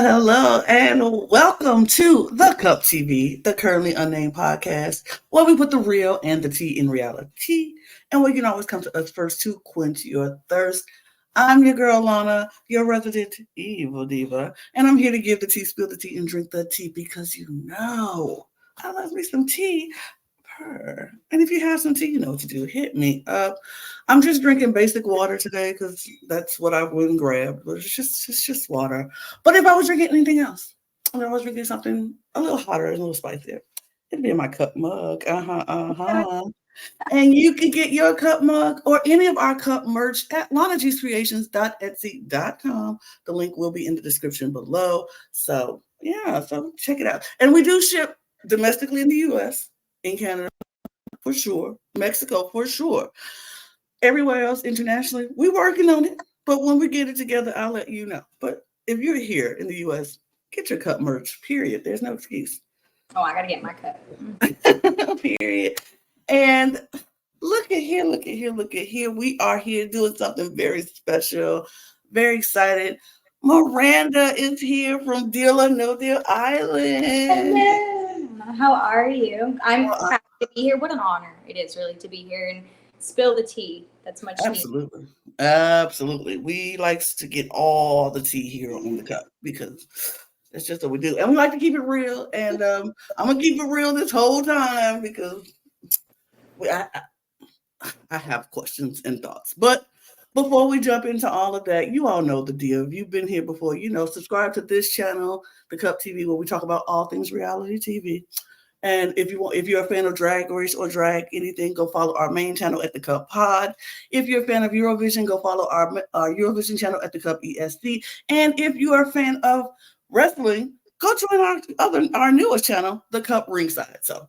Hello, and welcome to The Cup TV, the Currently Unnamed Podcast, where we put the real and the tea in reality, and where you can always come to us first to quench your thirst. I'm your girl, Lana, your resident evil diva, and I'm here to give the tea, spill the tea, and drink the tea because you know I love me some tea. And if you have some tea, you know what to do. Hit me up. I'm just drinking basic water today because that's what I went and grabbed. But it's just water. But if I was drinking anything else, if I was drinking something a little hotter and a little spicier, it'd be in my cup mug. And you can get your cup mug or any of our cup merch at lanagscreations.etsy.com. The link will be in the description below. So check it out. And we do ship domestically in the U.S., in Canada, for sure. Mexico, for sure. Everywhere else internationally, we're working on it. But when we get it together, I'll let you know. But if you're here in the U.S., get your cup merch, period. There's no excuse. Oh, I got to get my cup. Period. And look at here. We are here doing something very special. Very excited. Miranda is here from Deal or No Deal Island. Hello. How are you? I'm happy to be here. What an honor it is really to be here and spill the tea. That's much needed. Absolutely. We like to get all the tea here on the cup because that's just what we do. And we like to keep it real. And I'm going to keep it real this whole time because I have questions and thoughts. But before we jump into all of that, you all know the deal. If you've been here before, subscribe to this channel, The Cup TV, where we talk about all things reality TV. And if you're a fan of Drag Race or drag anything, go follow our main channel at The Cup Pod. If you're a fan of Eurovision, go follow our Eurovision channel at The Cup ESC. And if you are a fan of wrestling, go join our newest channel, The Cup Ringside. So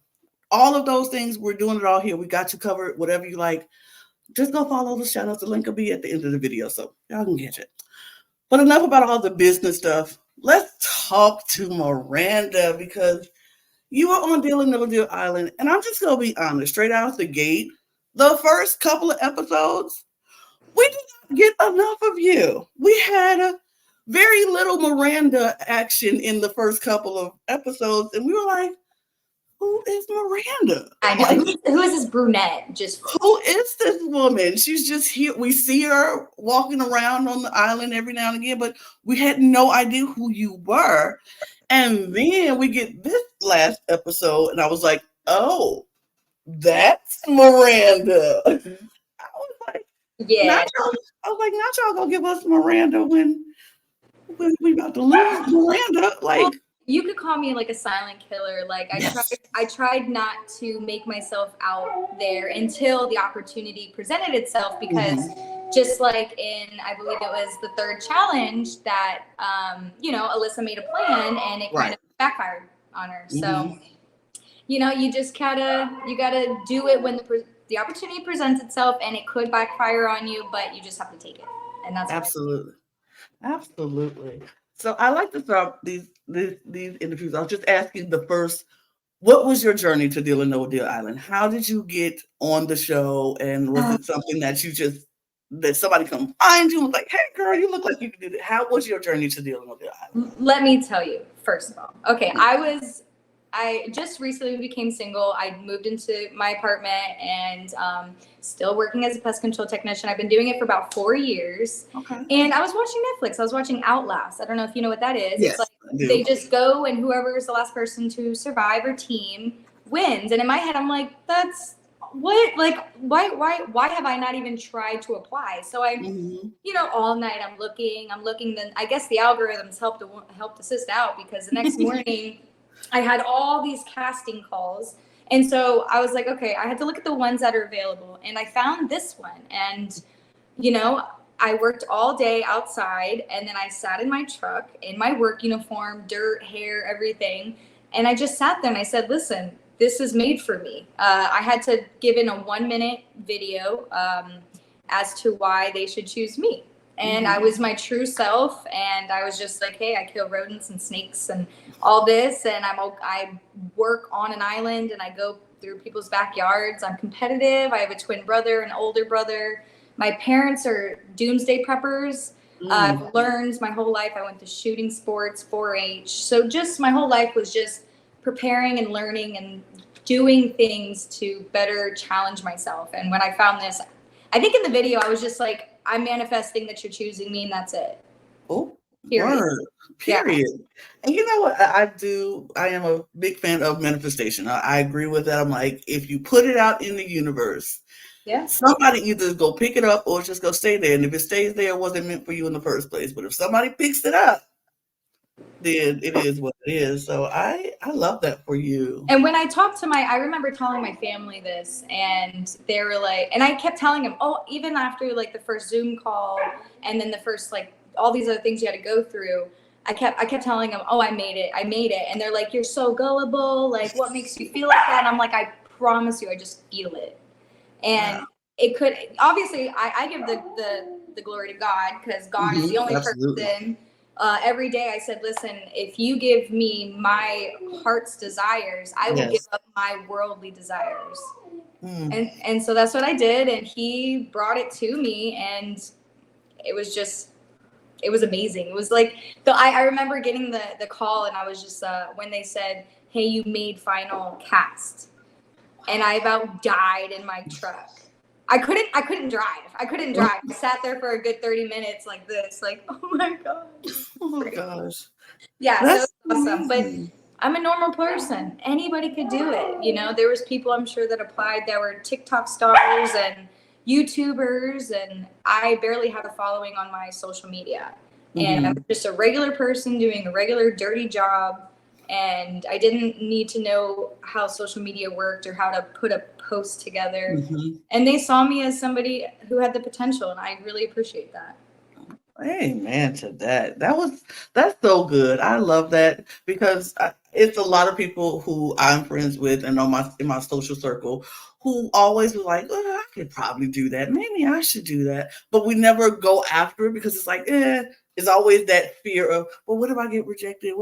all of those things, we're doing it all here. We got you covered, whatever you like. Just go follow the channels. The link will be at the end of the video, so y'all can catch it. But enough about all the business stuff. Let's talk to Miranda because you were on Deal or No Deal Island, and I'm just going to be honest, straight out the gate, the first couple of episodes, we did not get enough of you. We had a very little Miranda action in the first couple of episodes, and we were like, who is Miranda? I know. Who is this brunette? Who is this woman? She's just here. We see her walking around on the island every now and again, but we had no idea who you were. And then we get this last episode, and I was like, oh, that's Miranda. I was like, yeah. Not y'all gonna give us Miranda when we about to lose Miranda. Like, you could call me like a silent killer. Like I tried not to make myself out there until the opportunity presented itself because just like I believe it was the third challenge that, Alyssa made a plan and it kind of backfired on her. So, you just you gotta do it when the opportunity presents itself, and it could backfire on you, but you just have to take it. And that's absolutely. So I like to start these interviews. I'll just ask you the first. What was your journey to Deal or No Deal Island? How did you get on the show? And was it something that that somebody come find you and was like, hey girl, you look like you can do that? How was your journey to Deal or No Deal Island? Let me tell you, first of all. Okay, I just recently became single. I moved into my apartment and still working as a pest control technician. I've been doing it for about 4 years. Okay. And I was watching Netflix. I was watching Outlast. I don't know if you know what that is. Yes, it's like they just go and whoever is the last person to survive or team wins. And in my head, I'm like, that's what? Like, why have I not even tried to apply? So I, all night I'm looking. Then I guess the algorithms helped assist out because the next morning I had all these casting calls. And so I was like, okay, I had to look at the ones that are available. And I found this one. And, I worked all day outside. And then I sat in my truck in my work uniform, dirt, hair, everything. And I just sat there and I said, listen, this is made for me. I had to give in a 1-minute video. as to why they should choose me. And I was my true self, and I was just like, hey, I kill rodents and snakes and all this, and I work on an island, and I go through people's backyards. I'm competitive. I have a twin brother, an older brother. My parents are doomsday preppers. I've learned my whole life. I went to shooting sports, 4-H. So just my whole life was just preparing and learning and doing things to better challenge myself. And when I found this, I think in the video, I was just like, I'm manifesting that you're choosing me, and that's it. Oh, Period. word. Period. Yeah. And you know what? I do. I am a big fan of manifestation. I agree with that. I'm like, if you put it out in the universe, somebody either go pick it up or just go stay there. And if it stays there, it wasn't meant for you in the first place. But if somebody picks it up, then it is what it is. So I love that for you. And when I talked to I remember telling my family this, and they were like, and I kept telling them, oh, even after like the first Zoom call and then the first, like, all these other things you had to go through, I kept telling them, oh, I made it. And they're like, you're so gullible. Like, what makes you feel like that? And I'm like, I promise you, I just feel it. And it could, obviously, I give the glory to God, because God is the only person. Every day I said, listen, if you give me my heart's desires, I will give up my worldly desires. And so that's what I did. And he brought it to me, and it was amazing. It was like, I remember getting the call, and I was just, when they said, hey, you made final cast, and I about died in my truck. I couldn't drive. I sat there for a good 30 minutes like this, like, oh my God. Oh my gosh. Yeah, that's so awesome. But I'm a normal person. Anybody could do it. You know, there was people I'm sure that applied that were TikTok stars and YouTubers, and I barely have a following on my social media. And I'm just a regular person doing a regular dirty job. And I didn't need to know how social media worked or how to put a post together. And they saw me as somebody who had the potential, and I really appreciate that. Amen to that. That's so good. I love that, because it's a lot of people who I'm friends with and in my social circle who always were like, oh, I could probably do that. Maybe I should do that. But we never go after it, because it's like, it's always that fear of, well, what if I get rejected? I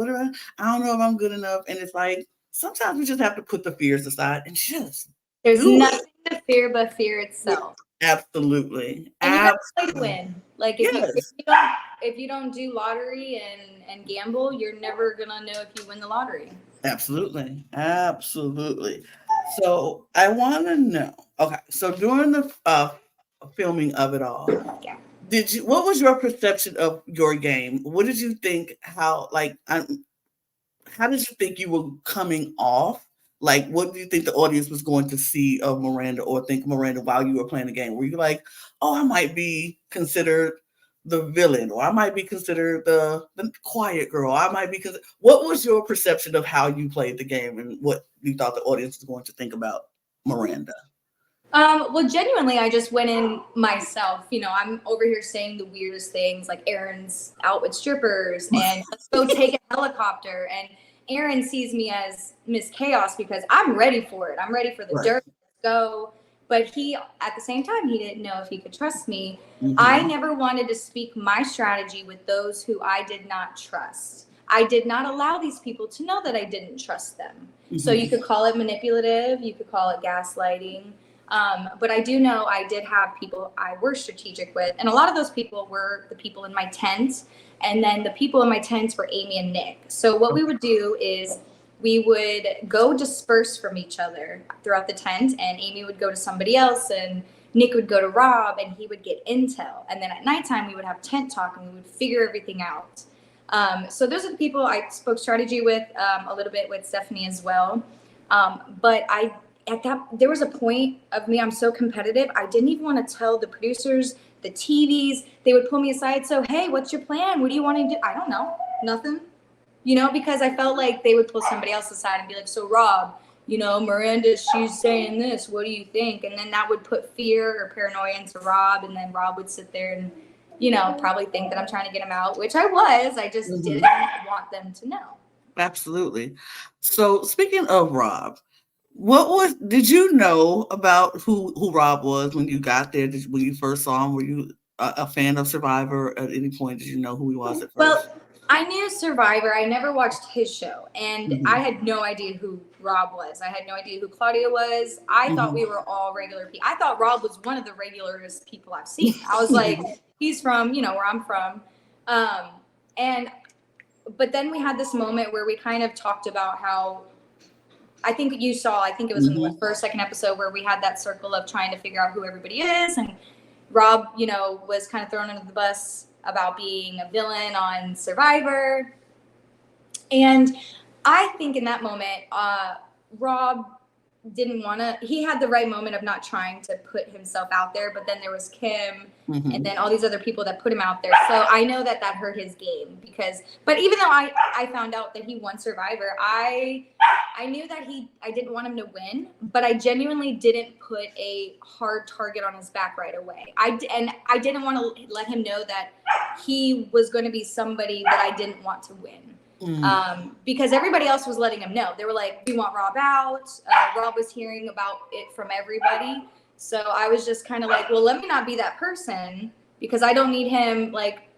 don't know if I'm good enough. And it's like, sometimes we just have to put the fears aside and just There's nothing to fear but fear itself. Absolutely. And you have to play to win. Like, if you don't do lottery and gamble, you're never gonna know if you win the lottery. Absolutely. So I want to know. Okay, so during the filming of it all, what was your perception of your game? What did you think? How did you think you were coming off? Like, what do you think the audience was going to see of Miranda, or think Miranda while you were playing the game? Were you like, oh, I might be considered the villain, or I might be considered the quiet girl? What was your perception of how you played the game, and what you thought the audience was going to think about Miranda? Well, genuinely, I just went in myself. You know, I'm over here saying the weirdest things, like Aaron's out with strippers, and let's go take a helicopter. And Aaron sees me as Miss Chaos because I'm ready for it. I'm ready for the dirt. Let's go. But he, at the same time, he didn't know if he could trust me. I never wanted to speak my strategy with those who I did not trust. I did not allow these people to know that I didn't trust them. So you could call it manipulative. You could call it gaslighting. But I do know I did have people I were strategic with. And a lot of those people were the people in my tent. And then the people in my tent were Amy and Nick. So what we would do is we would go disperse from each other throughout the tent. And Amy would go to somebody else, and Nick would go to Rob, and he would get intel. And then at nighttime, we would have tent talk, and we would figure everything out. So those are the people I spoke strategy with, a little bit with Stephanie as well. But there was a point of me, I'm so competitive, I didn't even want to tell the producers, the TVs. They would pull me aside. So, hey, what's your plan? What do you want to do? I don't know. Nothing. You know, because I felt like they would pull somebody else aside and be like, so Rob, you know, Miranda, she's saying this. What do you think? And then that would put fear or paranoia into Rob. And then Rob would sit there and, you know, probably think that I'm trying to get him out, which I was. I just didn't want them to know. Absolutely. So speaking of Rob, Did you know about who Rob was when you got there? When you first saw him, were you a fan of Survivor at any point? Did you know who he was at first? Well, I knew Survivor. I never watched his show, and I Hmm. had no idea who Rob was. I had no idea who Claudia was. I thought we Hmm. were all regular people. I thought Rob was one of the regularest people I've seen. I was like, he's from, where I'm from. Um, and but then we had this moment where we kind of talked about how I think it was in the Hmm. first, second episode where we had that circle of trying to figure out who everybody is. And Rob, was kind of thrown under the bus about being a villain on Survivor. And I think in that moment, Rob didn't want to, he had the right moment of not trying to put himself out there, but then there was Kim and Hmm. then all these other people that put him out there. So I know that hurt his game but even though I found out that he won Survivor, I knew that I didn't want him to win, but I genuinely didn't put a hard target on his back right away. And I didn't want to let him know that he was going to be somebody that I didn't want to win. Because everybody else was letting him know. They were like, we want Rob out. Rob was hearing about it from everybody. So I was just kind of like, well, let me not be that person because I don't need him like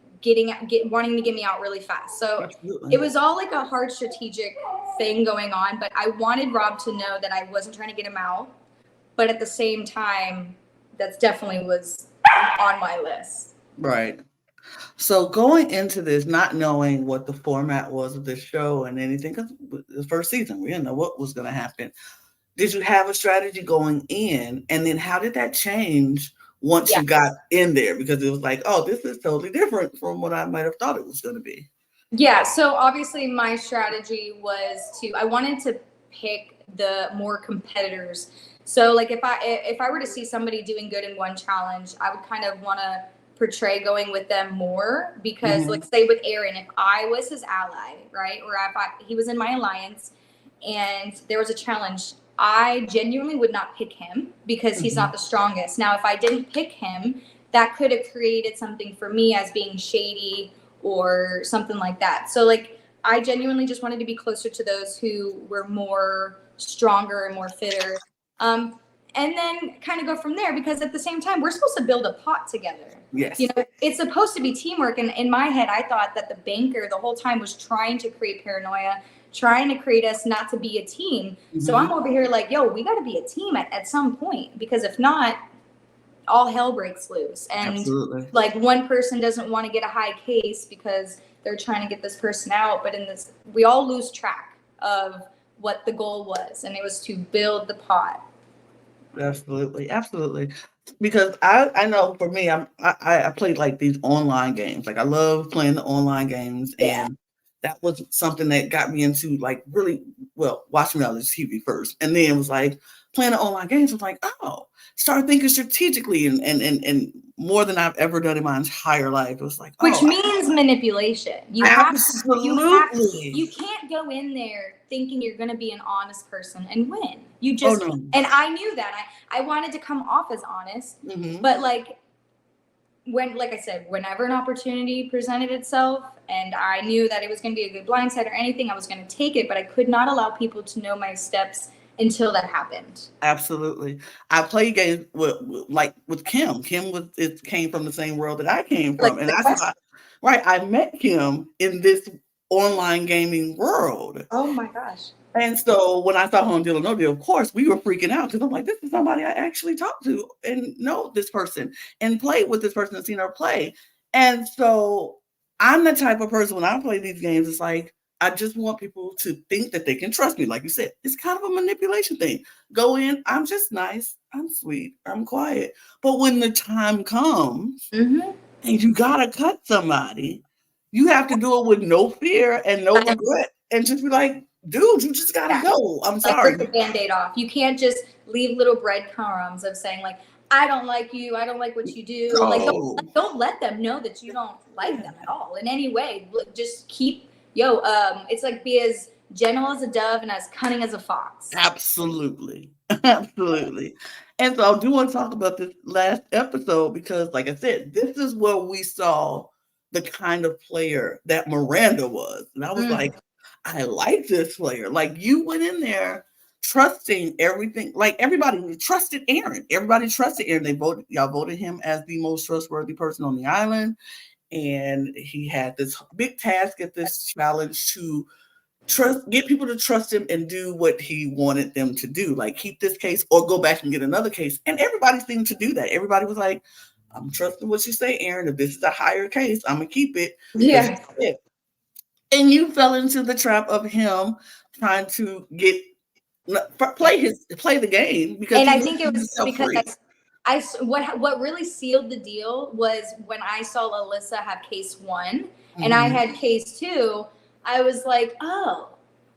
wanting to get me out really fast. So Absolutely. it was all like a hard strategic thing going on, but I wanted Rob to know that I wasn't trying to get him out. But at the same time, that's definitely was on my list. Right. So going into this, not knowing what the format was of this show and anything, because the first season we didn't know what was going to happen. Did you have a strategy going in, and then how did that change once Yeah. you got in there? Because it was like, oh, this is totally different from what I might have thought it was going to be. Yeah, so obviously my strategy was I wanted to pick the more competitors. So like if I were to see somebody doing good in one challenge, I would kind of want to portray going with them more because like Hmm. say with Aaron, if I was his ally, right? Or he was in my alliance and there was a challenge, I genuinely would not pick him because he's not Hmm. the strongest. Now if I didn't pick him, that could have created something for me as being shady or something like that. So like I genuinely just wanted to be closer to those who were more stronger and more fitter. Um, and then kind of go from there because at the same time we're supposed to build a pot together. Yes. It's supposed to be teamwork. And in my head, I thought that the banker the whole time was trying to create paranoia, trying to create us not to be a team. So I'm Hmm. over here like, yo, we got to be a team at some point because if not, all hell breaks loose. And Absolutely. like one person doesn't want to get a high case because they're trying to get this person out. But in this, we all lose track of what the goal was, and it was to build the pot. Absolutely. Absolutely. Because I know for me, I played like these online games. Like I love playing the online games, Yeah. and that was something that got me into like really well watching reality TV first, and then it was like playing the online games. I was like, oh, start thinking strategically, and more than I've ever done in my entire life. It was like, Which oh, means manipulation. You absolutely. can't go in there thinking you're going to be an honest person and win. You Oh just no. and I knew that. I wanted to come off as honest, Hmm. but like I said, whenever an opportunity presented itself and I knew that it was going to be a good blindside or anything, I was going to take it, but I could not allow people to know my steps until that happened. Absolutely. I play games like with Kim. Kim was it came from the same world that I came Like from. And the that's question. why right, I met Kim in this online gaming world. Oh my gosh. And so when I saw her on Deal or No Deal, of course, we were freaking out because I'm like, this is somebody I actually talked to and know this person and played with this person and seen her play. And so I'm the type of person when I play these games, it's like, I just want people to think that they can trust me. Like you said, it's kind of a manipulation thing. Go in, I'm just nice, I'm sweet, I'm quiet. But when the time comes Mm-hmm. and you gotta cut somebody, you have to do it with no fear and no regret and just be like, dude, you just gotta Yeah. go. I'm Like rip sorry. the band-aid off. You can't just leave little breadcrumbs of saying like, I don't like you, I don't like what you do. Like Oh, don't let them know that you don't like them at all in any way. Just keep it's like be as gentle as a dove and as cunning as a fox. absolutely. Absolutely. And so I do want to talk about this last episode because, like I said, this is where we saw the kind of player that Miranda was. And I was Mm. like, I like this player. Like you went in there trusting everything. Like everybody trusted Aaron. Everybody trusted Aaron. Y'all voted him as the most trustworthy person on the island. And he had this big task at this challenge to get people to trust him and do what he wanted them to do, like keep this case or go back and get another case. And everybody seemed to do that. Everybody was like, I'm trusting what you say, Aaron. If this is a higher case, I'm gonna keep it. Yeah. And you fell into the trap of him trying to play the game, because and I think it was because what really sealed the deal was when I saw Alyssa have case 1 and I had case 2. I was like, oh,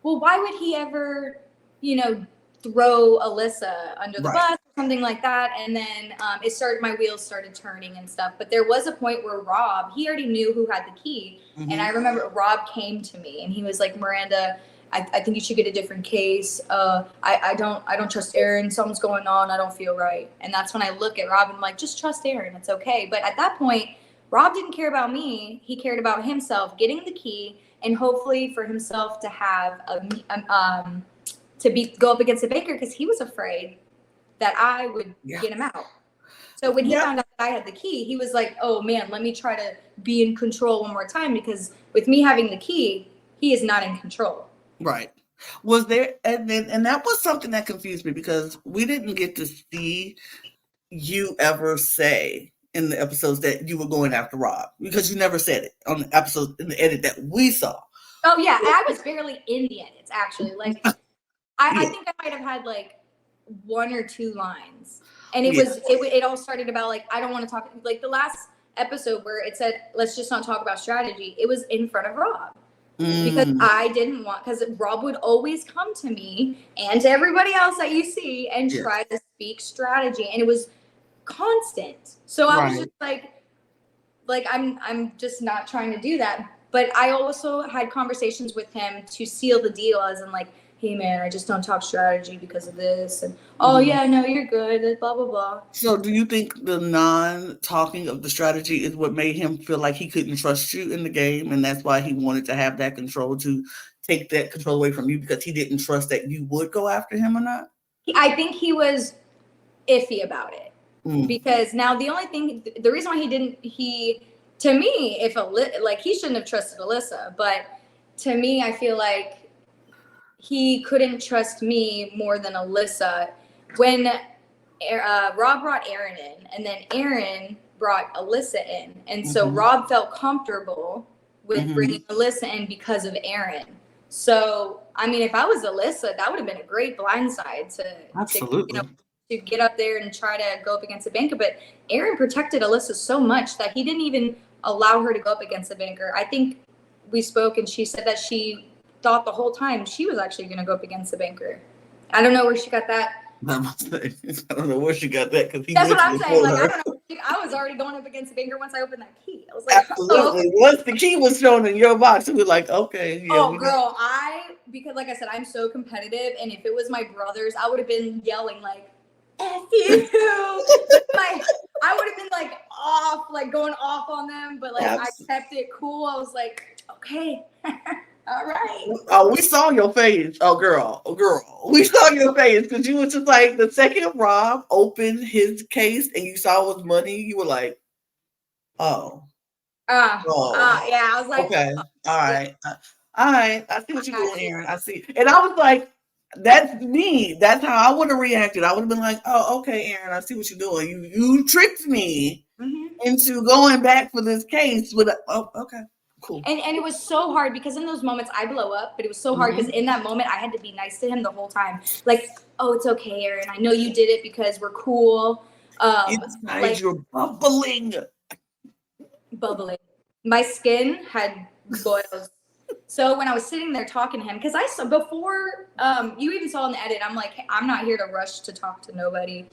well, why would he ever, throw Alyssa under the bus or something like that? And then my wheels started turning and stuff. But there was a point where Rob, he already knew who had the key. And I remember Rob came to me and he was like, Miranda, I think you should get a different case. I don't trust Aaron. Something's going on. I don't feel right. And that's when I look at Rob and I'm like, just trust Aaron. It's okay. But at that point, Rob didn't care about me. He cared about himself getting the key and hopefully for himself to have go up against the banker, because he was afraid that I would get him out. So when he found out that I had the key, he was like, oh man, let me try to be in control one more time, because with me having the key, he is not in control. Right. Was there, and that was something that confused me, because we didn't get to see you ever say in the episodes that you were going after Rob, because you never said it on the episode in the edit that we saw. Oh yeah, I was barely in the edits actually. Like I think I might have had like 1 or 2 lines, and it all started about like, I don't want to talk, like the last episode where it said let's just not talk about strategy. It was in front of Rob. Because I didn't want, because Rob would always come to me and to everybody else that you see and try to speak strategy, and it was constant. So I was just like I'm just not trying to do that. But I also had conversations with him to seal the deal, as in like, hey man, I just don't talk strategy because of this, and yeah, no, you're good, blah blah blah. So do you think the non-talking of the strategy is what made him feel like he couldn't trust you in the game, and that's why he wanted to have that control, to take that control away from you, because he didn't trust that you would go after him or not? I think he was iffy about it, because now the reason why to me, he shouldn't have trusted Alyssa, but to me, I feel like he couldn't trust me more than Alyssa. When Rob brought Aaron in, and then Aaron brought Alyssa in, and so Rob felt comfortable with bringing Alyssa in because of Aaron. So, I mean, if I was Alyssa, that would have been a great blindside to get up there and try to go up against the banker. But Aaron protected Alyssa so much that he didn't even allow her to go up against the banker. I think we spoke, and she said that she thought the whole time she was actually going to go up against the banker. I don't know where she got that. I don't know where she got that, because that's what I'm saying. Like, I don't know. I was already going up against the banker once I opened that key. I was like, absolutely. Once the key was shown in your box, we were like, okay. Yeah, girl, because like I said, I'm so competitive, and if it was my brothers, I would have been yelling like, F you. I would have been like off, like going off on them, but like I kept it cool. I was like, okay. All right. Oh, we saw your face. Oh, girl. We saw your face, because you were just like, the second Rob opened his case and you saw it was money, you were like, oh. Yeah, I was like, okay. All right. I see what you're doing, Aaron. I see. And I was like, that's me. That's how I would have reacted. I would have been like, oh, okay, Aaron, I see what you're doing. You tricked me into going back for this case. Okay. Cool. And it was so hard, because in those moments I blow up, but it was so hard because in that moment I had to be nice to him the whole time. Like, oh, it's okay, Aaron. I know you did it because we're cool. Inside you're bubbling. My skin had boils. So when I was sitting there talking to him, because I saw before, you even saw in the edit, I'm like, hey, I'm not here to rush to talk to nobody,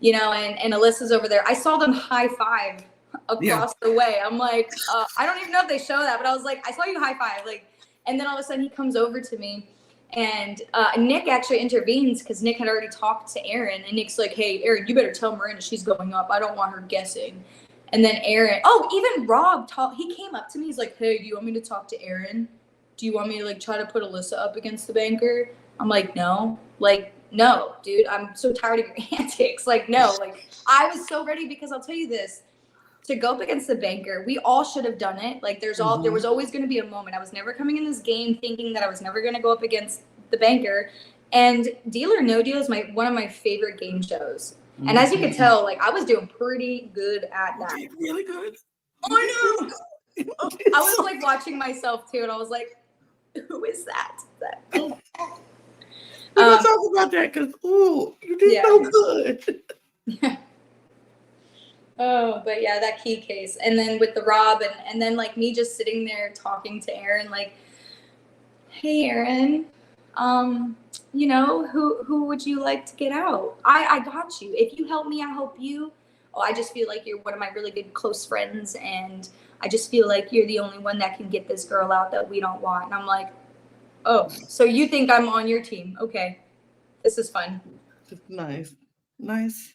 and Alyssa's over there. I saw them high five across the way. I'm like, I don't even know if they show that, but I was like, I saw you high five, like, and then all of a sudden he comes over to me, and Nick actually intervenes, because Nick had already talked to Aaron, and Nick's like, hey, Aaron, you better tell Miranda she's going up. I don't want her guessing. And then Aaron, even Rob he came up to me. He's like, hey, do you want me to talk to Aaron? Do you want me to like try to put Alyssa up against the banker? I'm like, no, like no, dude, I'm so tired of your antics. Like, no, like I was so ready because I'll tell you this, to go up against the banker, we all should have done it. Like there was always going to be a moment. I was never coming in this game thinking that I was never going to go up against the banker. And Deal or No Deal is one of my favorite game shows. And as you can tell, like I was doing pretty good at that. Really good. I know. I was like watching myself too, and I was like, "Who is that?" We're gonna talk about that because you did so good. Yeah. Oh, but yeah, that key case, and then with the Rob, and then like me just sitting there talking to Aaron, like, "Hey, Aaron, you know, who would you like to get out? I got you. If you help me, I help you. Oh, I just feel like you're one of my really good close friends, and I just feel like you're the only one that can get this girl out that we don't want." And I'm like, "Oh, so you think I'm on your team? Okay, this is fun." Nice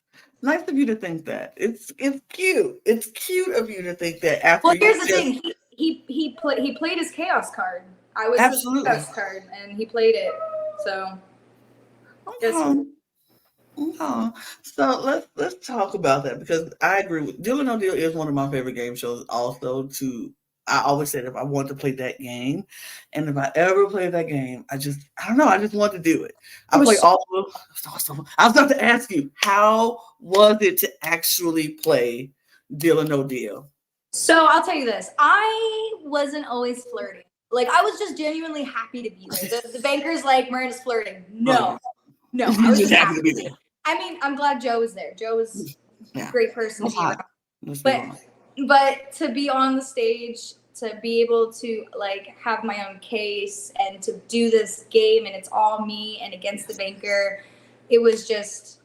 of you to think that. It's cute. It's cute of you to think that. After well, here's the thing. He played his chaos card. I was his chaos card, and he played it. So. So let's talk about that because I agree with Deal or No Deal is one of my favorite game shows. Also, I always said if I want to play that game, and if I ever play that game, I don't know. I just want to do it. I play all of them. I was about to ask you, how was it to actually play Deal or No Deal? So I'll tell you this: I wasn't always flirting. Like I was just genuinely happy to be there. The banker's like, "Miranda's flirting." No, I was just happy to be there. I mean, I'm glad Joe was there. Joe was a great person to be around. But to be on the stage, to be able to like have my own case and to do this game, and it's all me and against the banker, it was just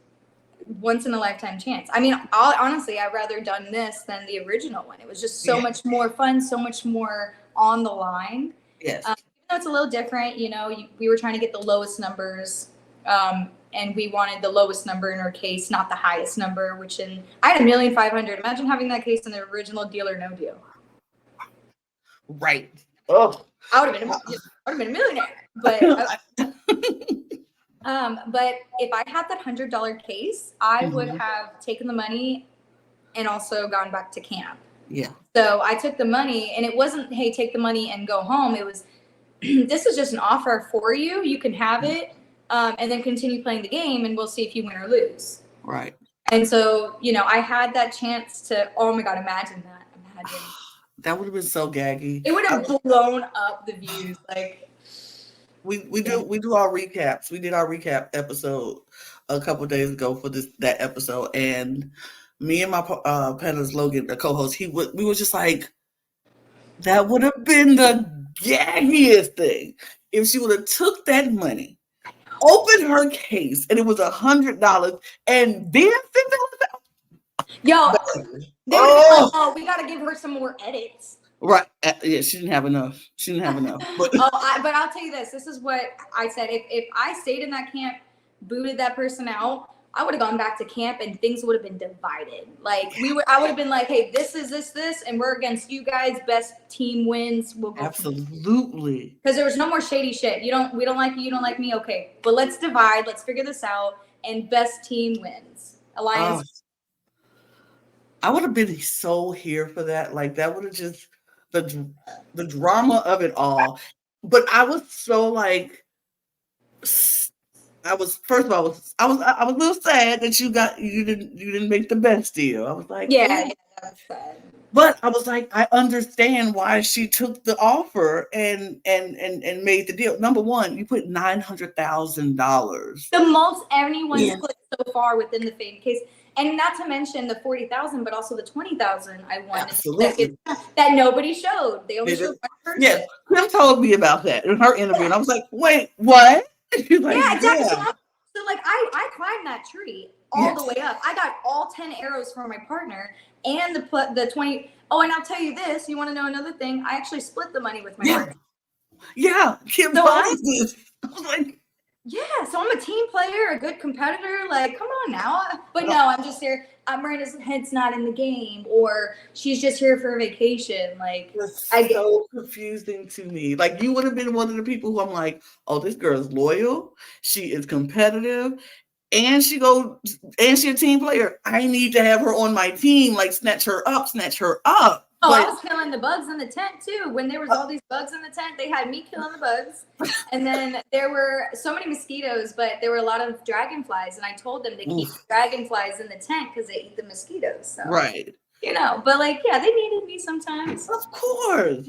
once in a lifetime chance. I mean, honestly, I'd rather done this than the original one. It was just so much more fun, so much more on the line. Yes. Even though it's a little different, you know, we were trying to get the lowest numbers. And we wanted the lowest number in our case, not the highest number, I had $1,500,000. Imagine having that case in the original Deal or No Deal. Right. Oh, I would have been a millionaire. But but if I had that $100 case, I would have taken the money and also gone back to camp. Yeah. So I took the money, and it wasn't, "Hey, take the money and go home." It was, "This is just an offer for you. You can have it. And then continue playing the game, and we'll see if you win or lose." Right. And so, you know, I had that chance to, oh my God, imagine that. That would have been so gaggy. It would have blown up the views. Like we do our recaps. We did our recap episode a couple of days ago for that episode, and me and my panelist Logan, the co-host, we were just like, that would have been the gaggiest thing if she would have took that money, opened her case, and it was $100, and then sent it out. Yo, they would be like, "Oh, we got to give her some more edits." Right? Yeah, she didn't have enough. But but I'll tell you this. This is what I said. If I stayed in that camp, booted that person out, I would have gone back to camp, and things would have been divided. Like I would have been like, "Hey, this is this, and we're against you guys. Best team wins. We'll go." Absolutely. Because there was no more shady shit. We don't like you. You don't like me. Okay, but let's divide. Let's figure this out, and best team wins. Alliance. I would have been so here for that. Like that would have just the drama of it all. But I was so like. I was a little sad that you didn't make the best deal. I was like, yeah, that was sad. But I was like, I understand why she took the offer and made the deal. Number one, you put $900,000. The most anyone's put so far within the fame case, and not to mention the $40,000, but also the $20,000 I won. Absolutely. That nobody showed. They only showed one person. Yes, Kim told me about that in her interview, and I was like, wait, what? She's like, yeah, exactly. So like I climbed that tree all the way up. I got all 10 arrows from my partner and the 20. Oh, and I'll tell you this. You want to know another thing? I actually split the money with my partner. Yeah, Kim told us this. I was like, Yeah, so I'm a team player, a good competitor. Like, come on now. But no, I'm just here. Miranda's head's not in the game, or she's just here for a vacation. Like, It's I get. so confusing to me. Like you would have been one of the people who I'm like, oh, this girl's loyal. She is competitive, and she a team player. I need to have her on my team. Like snatch her up, snatch her up. Oh, I But was killing the bugs in the tent too. When there was all these bugs in the tent, they had me killing the bugs. And then there were so many mosquitoes, but there were a lot of dragonflies. And I told them to keep the dragonflies in the tent because they eat the mosquitoes. So, right, but like, yeah, they needed me sometimes. of course.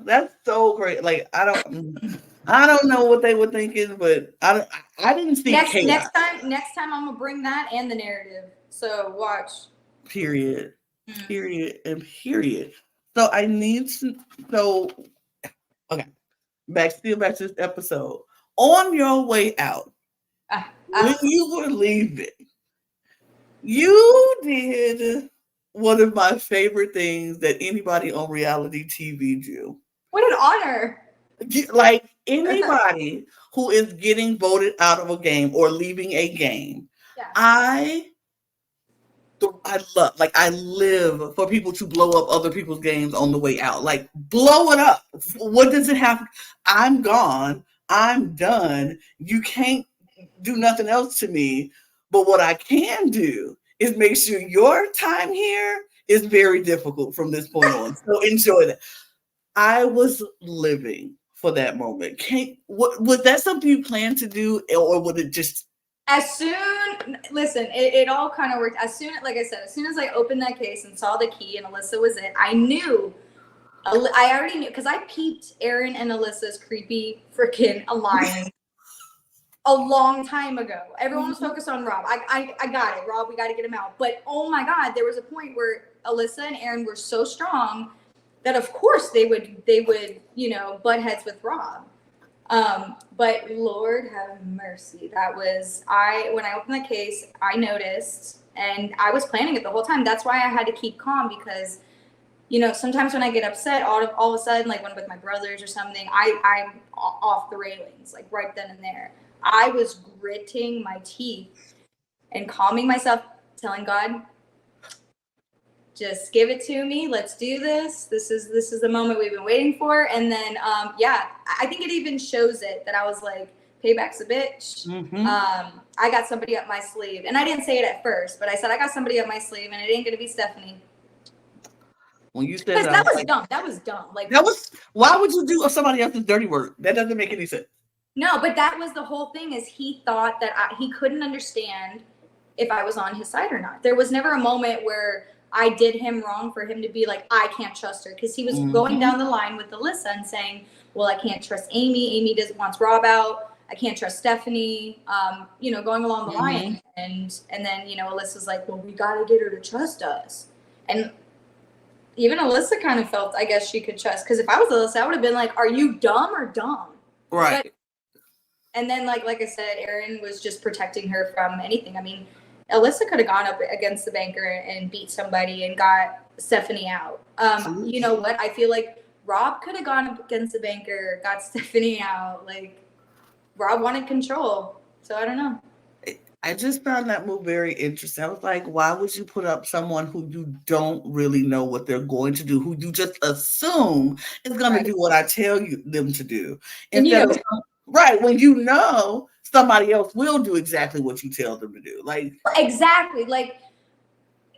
That's so great. Like I don't know what they were thinking, but I didn't see chaos. Next time I'm gonna bring that and the narrative. So watch. Period. Period and period. So I need to. So okay, back to this episode. On your way out, when you were leaving, you did one of my favorite things that anybody on reality TV do. What an honor! Like anybody who is getting voted out of a game or leaving a game, yeah. I live for people to blow up other people's games on the way out. Like blow it up. What does it have? I'm gone. I'm done. You can't do nothing else to me. But what I can do is make sure your time here is very difficult from this point on. So enjoy that. I was living for that moment. Was that something you planned to do, or would it just? It all kind of worked. As soon as I opened that case and saw the key and Alyssa was it, I already knew because I peeped Aaron and Alyssa's creepy freaking alliance a long time ago. Everyone was focused on Rob. I got it, Rob. We got to get him out. But oh my God, there was a point where Alyssa and Aaron were so strong that of course they would butt heads with Rob. But Lord have mercy. When I opened the case, I noticed, and I was planning it the whole time. That's why I had to keep calm because, sometimes when I get upset, all of a sudden, like when with my brothers or something, I'm off the railings, like right then and there. I was gritting my teeth and calming myself, telling God, just give it to me. Let's do this. This is the moment we've been waiting for. And then, I think it even shows it that I was like, payback's a bitch. Mm-hmm. I got somebody up my sleeve. And I didn't say it at first, but I said, I got somebody up my sleeve and it ain't going to be Stephanie. When you said that was dumb. That was dumb. Like why would you do somebody else's dirty work? That doesn't make any sense. No, but that was the whole thing is he thought that he couldn't understand if I was on his side or not. There was never a moment where I did him wrong for him to be like, I can't trust her. Because he was going down the line with Alyssa and saying, well, I can't trust Amy. Amy wants Rob out. I can't trust Stephanie. Going along the line. And then, Alyssa's like, well, we got to get her to trust us. And even Alyssa kind of felt, I guess she could trust. Because if I was Alyssa, I would have been like, are you dumb or dumb? Right. And then, like I said, Aaron was just protecting her from anything. I mean, Alyssa could have gone up against the banker and beat somebody and got Stephanie out. You know what? I feel like Rob could have gone up against the banker, got Stephanie out. Like, Rob wanted control. So, I don't know. I just found that move very interesting. I was like, why would you put up someone who you don't really know what they're going to do, who you just assume is going to do what I tell them to do? Right, when somebody else will do exactly what you tell them to do. Like exactly. Like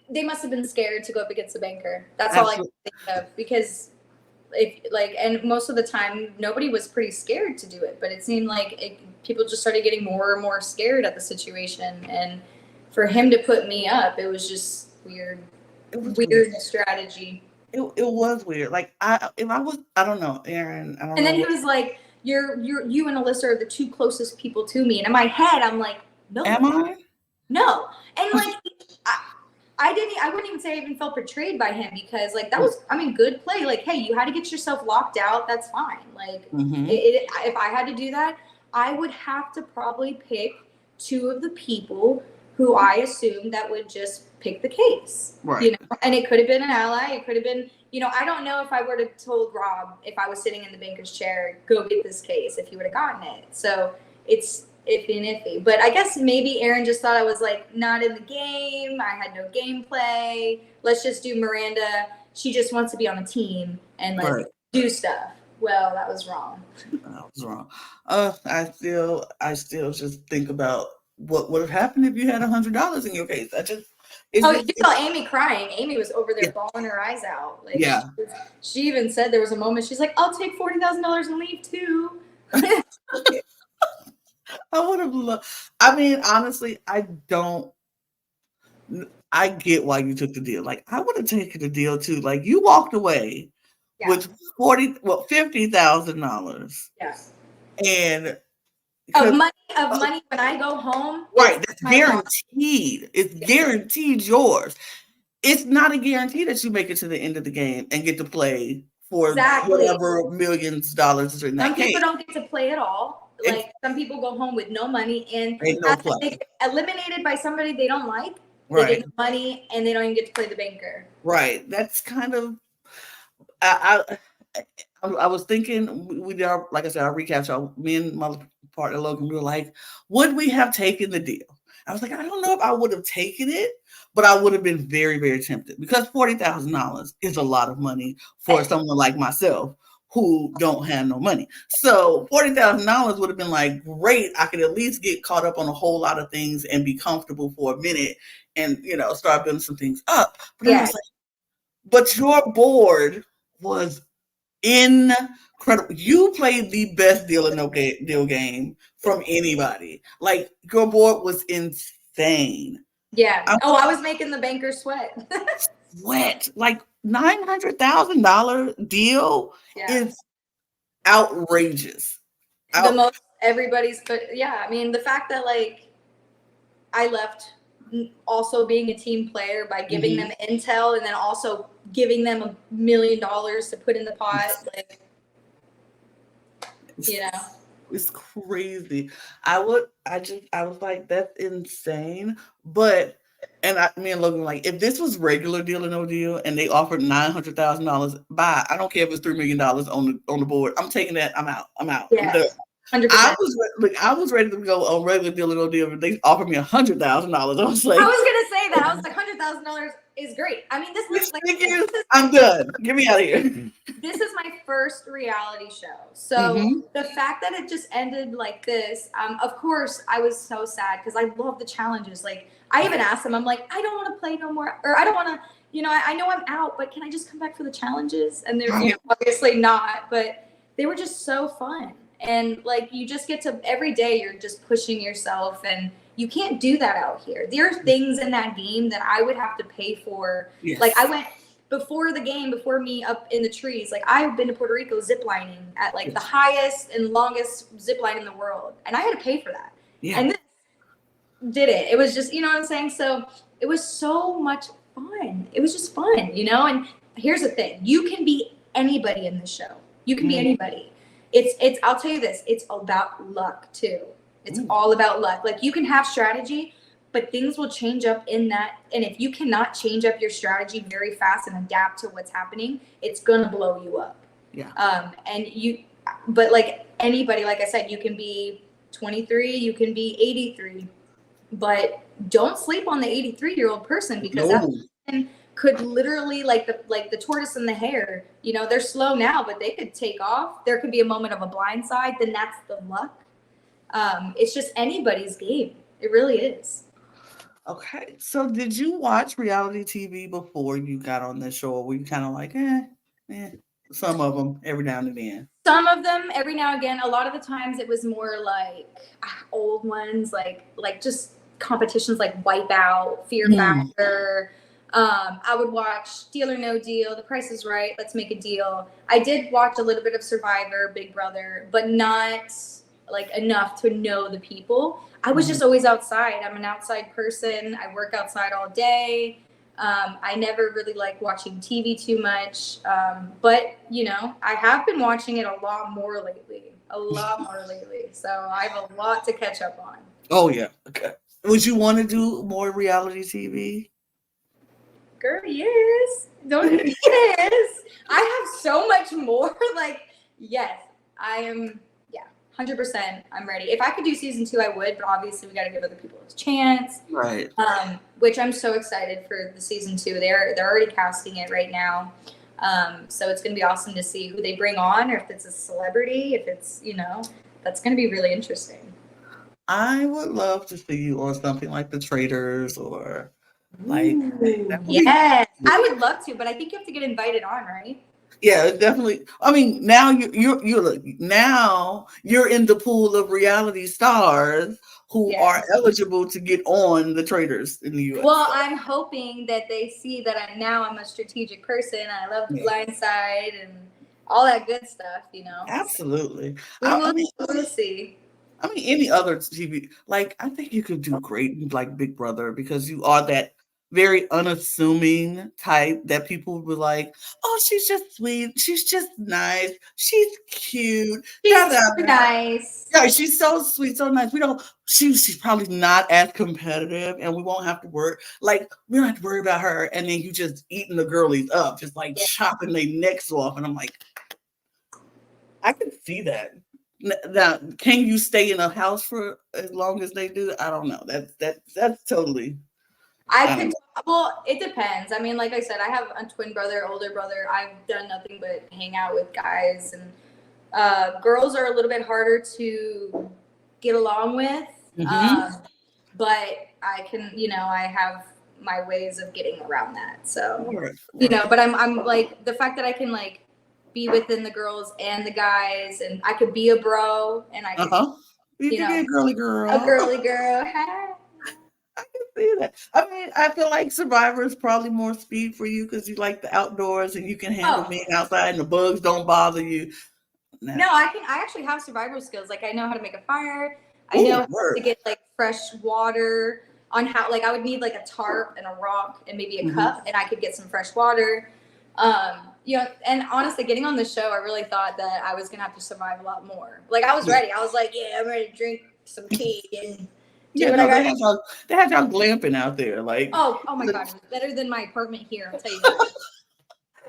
they must have been scared to go up against the banker. That's all I can think of. Because and most of the time nobody was pretty scared to do it, but it seemed like people just started getting more and more scared at the situation. And for him to put me up, it was just weird. Weird strategy. It was weird. Like I don't know, Aaron. I don't know. And then he was like, you and Alyssa are the two closest people to me. And in my head, I'm like, no. Am I? No. And like, I wouldn't even say I even felt betrayed by him because like, that was, good play. Like, hey, you had to get yourself locked out. That's fine. Like if I had to do that, I would have to probably pick two of the people who I assumed that would just pick the case. Right. And it could have been an ally. It could have been, I don't know if I would have told Rob if I was sitting in the banker's chair, go get this case, if he would have gotten it. So it's iffy. But I guess maybe Aaron just thought I was like not in the game. I had no gameplay. Let's just do Miranda. She just wants to be on a team and like do stuff. Well, that was wrong. That was wrong. I still just think about what would have happened if you had $100 in your case. You saw Amy crying. Amy was over there bawling her eyes out. Like, she even said there was a moment she's like, "I'll take $40,000 and leave too." I would have loved. I mean, honestly, I get why you took the deal. Like, I would have taken the deal too. Like, you walked away with $50,000. Yeah. And of money when I go home. Right, that's guaranteed. It's guaranteed yours. It's not a guarantee that you make it to the end of the game and get to play for whatever millions of dollars is in that game. Some people don't get to play at all. Like, some people go home with no money and they get eliminated by somebody they don't like. They get money and they don't even get to play the banker. Right. That's kind of. I was thinking, we did like I said, our recap show. Me and my partner Logan, we were like, would we have taken the deal? I was like, I don't know if I would have taken it, but I would have been very, very tempted because $40,000 is a lot of money for someone like myself who don't have no money. So $40,000 would have been like, great. I could at least get caught up on a whole lot of things and be comfortable for a minute and, start building some things up. But I was like, but your board was incredible. You played the best deal or no deal game from anybody. Like, your board was insane. Yeah. I was making the banker sweat. Like, $900,000 deal is outrageous. The most everybody's, but I mean, the fact that like I left also being a team player by giving them intel and then also giving them $1 million to put in the pot, like, it's crazy. I was like, that's insane. But me and Logan were like, if this was regular Deal or No Deal and they offered $900,000, I don't care if it's $3 million on the board. I'm taking that. I'm out. Yeah. I'm done. 100%. I was ready to go on regular Deal or No Deal, but they offered me $100,000. I was like, I was gonna say that. I was like, $100,000 is great. I mean, this I'm done. Get me out of here. This is my first reality show, so the fact that it just ended like this, of course, I was so sad because I love the challenges. Like, I even asked them, I'm like, I don't want to play no more, or I don't want to, I know I'm out, but can I just come back for the challenges? And they're obviously not, but they were just so fun. And like, you just get to, every day you're just pushing yourself, and you can't do that out here. There are things in that game that I would have to pay for. Yes. Like, I went before the game, before me up in the trees, like I've been to Puerto Rico ziplining at like the highest and longest zip line in the world. And I had to pay for that. Yeah. And this did it. It was just, you know what I'm saying? So it was so much fun. It was just fun, and here's the thing. You can be anybody in this show. You can be anybody. It's I'll tell you this, it's about luck too. It's all about luck. Like, you can have strategy, but things will change up in that. And if you cannot change up your strategy very fast and adapt to what's happening, it's going to blow you up. Yeah. But like anybody, like I said, you can be 23, you can be 83, but don't sleep on the 83-year-old person, because that person could literally, like the tortoise and the hare, they're slow now, but they could take off. There could be a moment of a blind side. Then that's the luck. It's just anybody's game. It really is. Okay. So did you watch reality TV before you got on this show? Or were you kind of like, some of them every now and then? Some of them every now and again. A lot of the times it was more like old ones, like just competitions like Wipeout, Fear Factor. I would watch Deal or No Deal, The Price is Right, Let's Make a Deal. I did watch a little bit of Survivor, Big Brother, but not like enough to know the people. I was just always outside. I'm an outside person. I work outside all day. I never really like watching TV too much. But, I have been watching it a lot more lately. So I have a lot to catch up on. Oh, yeah. Okay. Would you want to do more reality TV? Girl, yes. Yes. I have so much more. Like, yes, I am. Yeah, 100%, I'm ready. If I could do season 2, I would, but obviously we got to give other people a chance. Right. Which I'm so excited for the season 2. They're already casting it right now. So it's going to be awesome to see who they bring on, or if it's a celebrity, if it's, that's going to be really interesting. I would love to see you on something like The Traitors or like. Yes, I would love to, but I think you have to get invited on, right? Yeah, definitely. I mean, now you're now you're in the pool of reality stars who are eligible to get on The Traitors in the U.S. Well, I'm hoping that they see that I'm a strategic person. I love The Blind Side and all that good stuff, Absolutely. We'll see. I mean, any other TV, like, I think you could do great in, like, Big Brother, because you are that very unassuming type that people will like, oh, she's just sweet. She's just nice. She's cute. She's nice. Yeah, she's so sweet, so nice. She's probably not as competitive, and we won't have to worry. Like, we don't have to worry about her, and then you just eating the girlies up, just like chopping their necks off. And I'm like, I can see that. Now, can you stay in a house for as long as they do? I don't know. That's totally. Well, it depends. I mean, like I said, I have a twin brother, older brother. I've done nothing but hang out with guys, and girls are a little bit harder to get along with. But I can, I have my ways of getting around that. So, but I'm like, the fact that I can like be within the girls and the guys, and I could be a bro, and I could, you can be a girly girl. A girly girl. I can see that. I mean, I feel like Survivor is probably more speed for you because you like the outdoors and you can handle being outside and the bugs don't bother you. No, I actually have survival skills. Like, I know how to make a fire. I know how to get like fresh water. On how, like, I would need like a tarp and a rock and maybe a cup, and I could get some fresh water. And honestly, getting on the show, I really thought that I was gonna have to survive a lot more. Like, I was ready. I was like, I'm ready to drink some tea and do what I got. They had y'all glamping out there, like. Oh my God, it was better than my apartment here. I'll tell you that.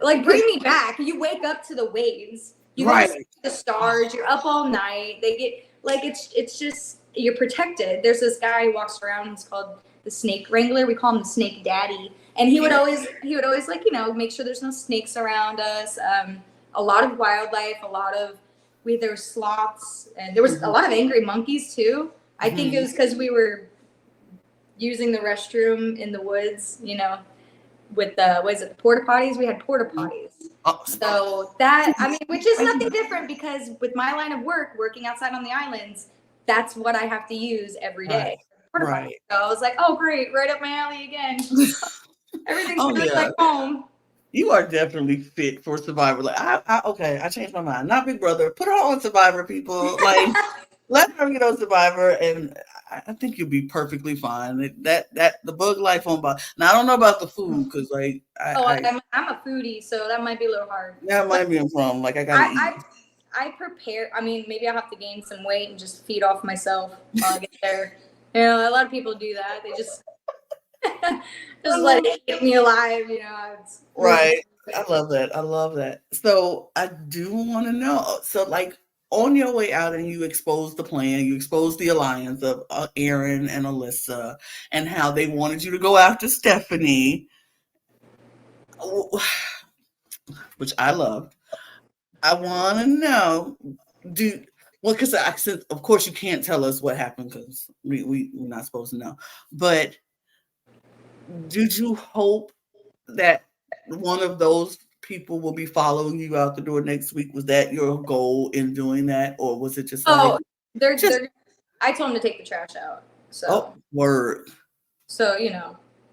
Like, bring me back. You wake up to the waves. You see the stars. You're up all night. They get like it's just, you're protected. There's this guy who walks around. He's called the Snake Wrangler. We call him the Snake Daddy. And he would always like, make sure there's no snakes around us. A lot of wildlife, there were sloths, and there was a lot of angry monkeys too. I think it was because we were using the restroom in the woods, with the porta potties. We had porta potties. So that, which is nothing different, because with my line of work, working outside on the islands, that's what I have to use every day. Right. So I was like, oh, great, right up my alley again. Everything's good like home. You are definitely fit for Survivor. Like, I changed my mind. Not Big Brother. Put her on Survivor, people. Like, let her get on Survivor, and I think you'll be perfectly fine. That the bug life on. Now, I don't know about the food, because like I'm a foodie, so that might be a little hard. That might be a problem. Like, I gotta eat. I prepare. Maybe I'll have to gain some weight and just feed off myself while I get there. A lot of people do that. They just let it keep me alive. Right. I love that. So I do want to know. So, like, on your way out, and you exposed the plan, you exposed the alliance of Aaron and Alyssa, and how they wanted you to go after Stephanie, which I loved. I want to know, because of course you can't tell us what happened, because we're not supposed to know. But did you hope that one of those people will be following you out the door next week? Was that your goal in doing that, or was it just? I told them to take the trash out. So word. So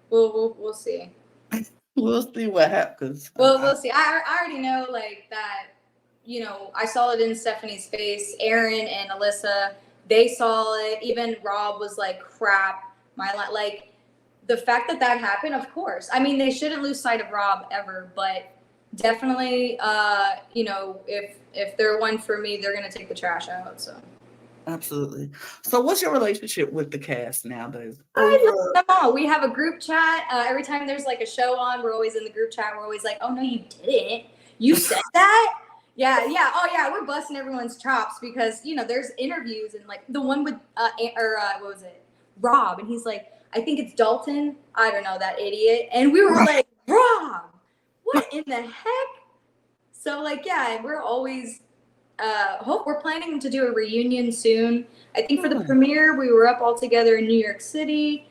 we'll see. We'll see what happens. We'll see. I already know, like, that. I saw it in Stephanie's face. Aaron and Alyssa, they saw it. Even Rob was like, crap. Like, the fact that happened, of course. They shouldn't lose sight of Rob ever, but definitely, if they're one for me, they're going to take the trash out. So. Absolutely. So what's your relationship with the cast nowadays? I love them all. We have a group chat. Every time there's like a show on, we're always in the group chat. We're always like, oh, no, you didn't. You said that? Yeah, yeah. Oh, yeah. We're busting everyone's chops because there's interviews and like the one with what was it, Rob, and he's like, I think it's Dalton. I don't know, that idiot. And we were like, Rob, what in the heck? So like, yeah, we're always we're planning to do a reunion soon. I think for the premiere we were up all together in New York City.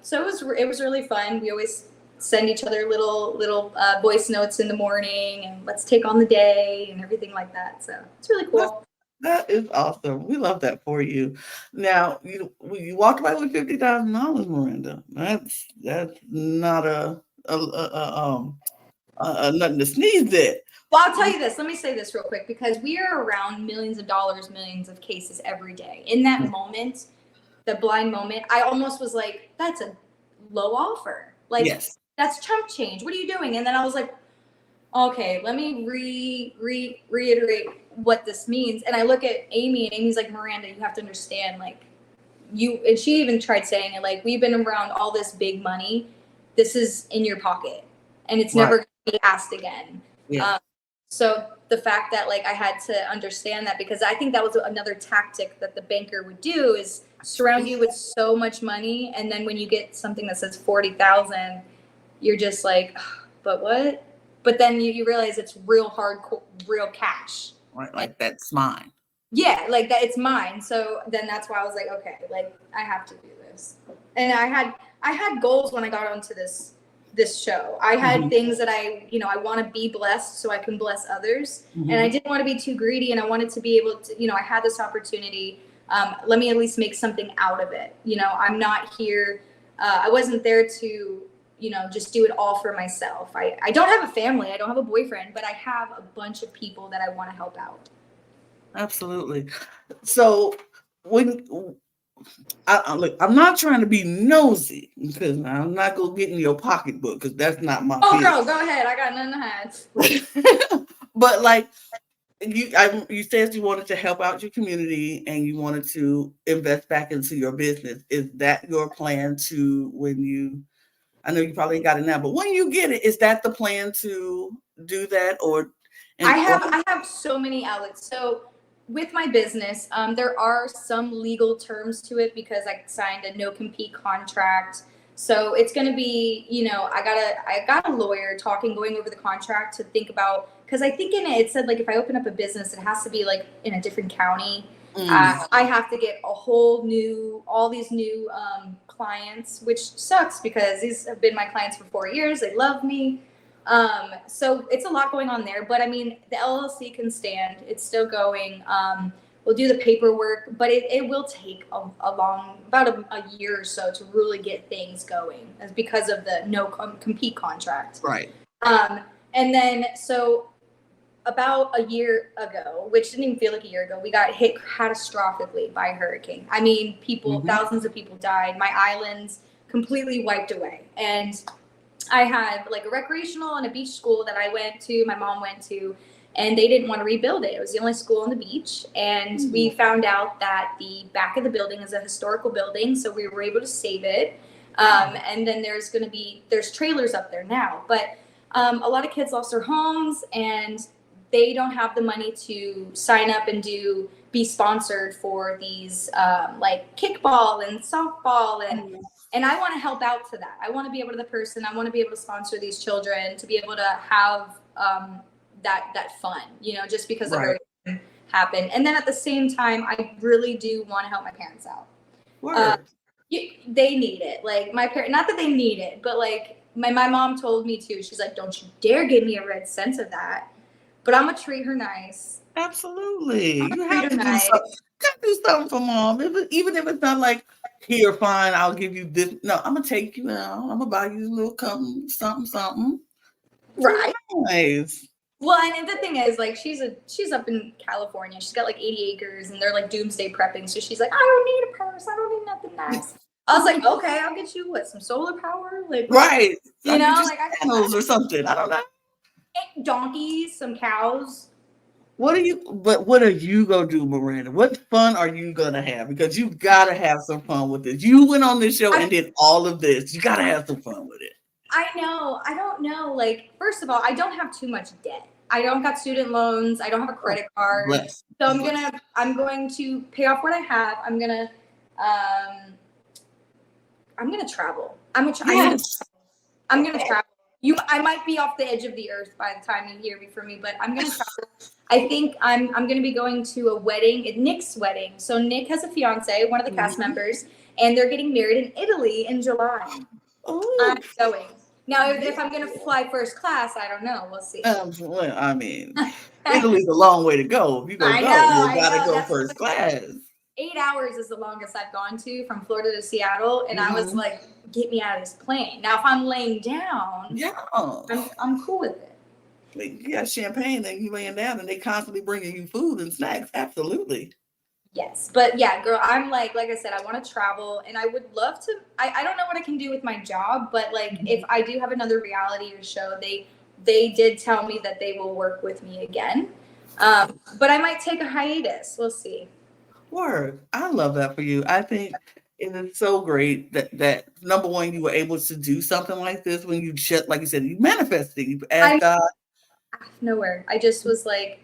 So it was really fun. We always send each other little voice notes in the morning and let's take on the day and everything like that. So it's really cool. That is awesome. We love that for you. Now you walked away with $50,000, Miranda. That's not nothing to sneeze at. Well, I'll tell you this. Let me say this real quick because we are around millions of dollars, millions of cases every day. In that moment, the blind moment, I almost was like, that's a low offer. Like, yes. That's chump change. What are you doing? And then I was like, okay, let me reiterate what this means. And I look at Amy, and Amy's like, Miranda, you have to understand, like, and she even tried saying it, like, we've been around all this big money. This is in your pocket, and it's never going to be asked again. Yeah. So the fact that, like, I had to understand that, because I think that was another tactic that the banker would do, is surround you with so much money, and then when you get something that says 40,000, you're just like, but what? But then you realize it's real real cash. Right, like that's mine. Yeah, like that, it's mine. So then that's why I was like, okay, like I have to do this. And I had goals when I got onto this show. I had things that I want to be blessed so I can bless others. And I didn't want to be too greedy, and I wanted to be able to, I had this opportunity. Let me at least make something out of it. I'm not here. I wasn't there to just do it all for myself. I don't have a family. I don't have a boyfriend, but I have a bunch of people that I want to help out. Absolutely. So when look, I'm not trying to be nosy because I'm not going to get in your pocketbook because that's not my field. Girl, go ahead. I got nothing to hide. But like you said you wanted to help out your community and you wanted to invest back into your business. Is that your plan I know you probably got it now, but when you get it, is that the plan to do that? I have so many outlets. So with my business, there are some legal terms to it because I signed a no compete contract. So it's going to be, I got a lawyer going over the contract to think about, because I think in it said, like, if I open up a business, it has to be like in a different county. I have to get all these new clients, which sucks because these have been my clients for 4 years. They love me. So it's a lot going on there, but I mean, the LLC can stand. It's still going. We'll do the paperwork, but it will take about a year or so to really get things going, because of the no compete contract. Right. And then, so about a year ago, which didn't even feel like a year ago, we got hit catastrophically by a hurricane. I mean, thousands of people died. My island's completely wiped away. And I had like a recreational and a beach school that I went to, my mom went to, and they didn't want to rebuild it. It was the only school on the beach. And we found out that the back of the building is a historical building, so we were able to save it. And then there's trailers up there now. But a lot of kids lost their homes, and they don't have the money to sign up and be sponsored for these like kickball and softball, and I want to help out to that. I want to be able to sponsor these children, to be able to have that fun, just because of everything happened. And then at the same time, I really do want to help my parents out. They need it. Like my parents, not that they need it, but like my mom told me to. She's like, don't you dare give me a red cent of that. But I'm gonna treat her nice. Absolutely. You have to do something for mom. Even if it's not like, here, fine, I'll give you this. No, I'm gonna take you out. I'm gonna buy you a little something. Right. Nice. Well, and the thing is, like, she's up in California. She's got like 80 acres, and they're like doomsday prepping. So she's like, I don't need a purse. I don't need nothing nice. I was like, okay, I'll get you some solar power, like, right? Like panels or something. I don't know. Donkeys, some cows. What are you gonna do, Miranda? What fun are you gonna have? Because you gotta have some fun with this. You went on this show and did all of this. You gotta have some fun with it. I know. I don't know. Like, first of all, I don't have too much debt. I don't got student loans. I don't have a credit card. Bless. So I'm going to pay off what I have. I'm gonna travel. I'm gonna travel. I might be off the edge of the earth by the time you hear me from me, but I'm gonna travel. I think I'm gonna be going to a wedding, Nick's wedding. So Nick has a fiance, one of the cast members, and they're getting married in Italy in July. I'm going. Now, if I'm gonna fly first class, I don't know. We'll see. Well, I mean, Italy's a long way to go. If you go, you gotta go first class. 8 hours is the longest I've gone to from Florida to Seattle, and I was like, get me out of this plane. Now, if I'm laying down, I'm cool with it. Like, you got champagne, then you laying down, and they constantly bringing you food and snacks. Absolutely. Yes, but yeah, girl, I'm like I said, I want to travel, and I would love to. I don't know what I can do with my job, but like if I do have another reality show, they did tell me that they will work with me again, but I might take a hiatus. We'll see. Word. I love that for you. I think it is so great that number one, you were able to do something like this when you just, like you said, you manifested. You asked God. Nowhere. I just was like,